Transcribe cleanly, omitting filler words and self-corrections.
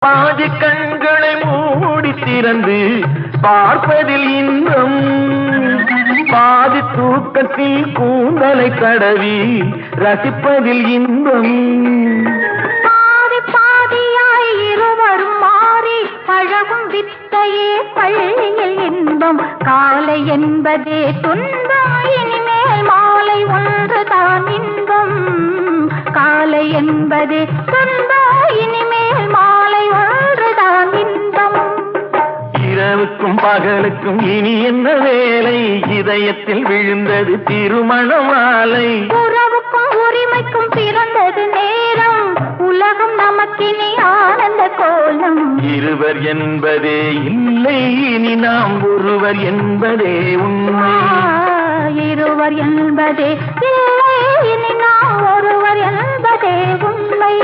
பாதி கண்களை மூடி திறந்து பார்ப்பதில் இன்பம், பாதி தூக்கத்தில் கூந்தலை தடவி ரசிப்பதில் இன்பம். பாதி பாதியாய் இருவரும் மாறி பழகும் வித்தையே பள்ளியில் இன்பம். காலை என்பதே துன்பம், இனிமேல் மாலை ஒன்றுதான் இன்பம். காலை என்பதே துன்பம், இனிமேல் மாலை ஒன்றுதான் இன்பம். இரவுக்கும் பகலுக்கும் இனி என்ன வேலை, இதயத்தில் விழுந்தது திருமண மாலை. உறவுக்கும் உரிமைக்கும் பிறந்தது நேரம், உலகம் நமக்கினி ஆனந்த கோலம். இருவர் என்பதே இல்லை, இனி நாம் ஒருவர் என்பதே உண்மை. இருவர் என்பதே இல்லை, இனி நாம் ஒருவர் என்பதே உண்மை.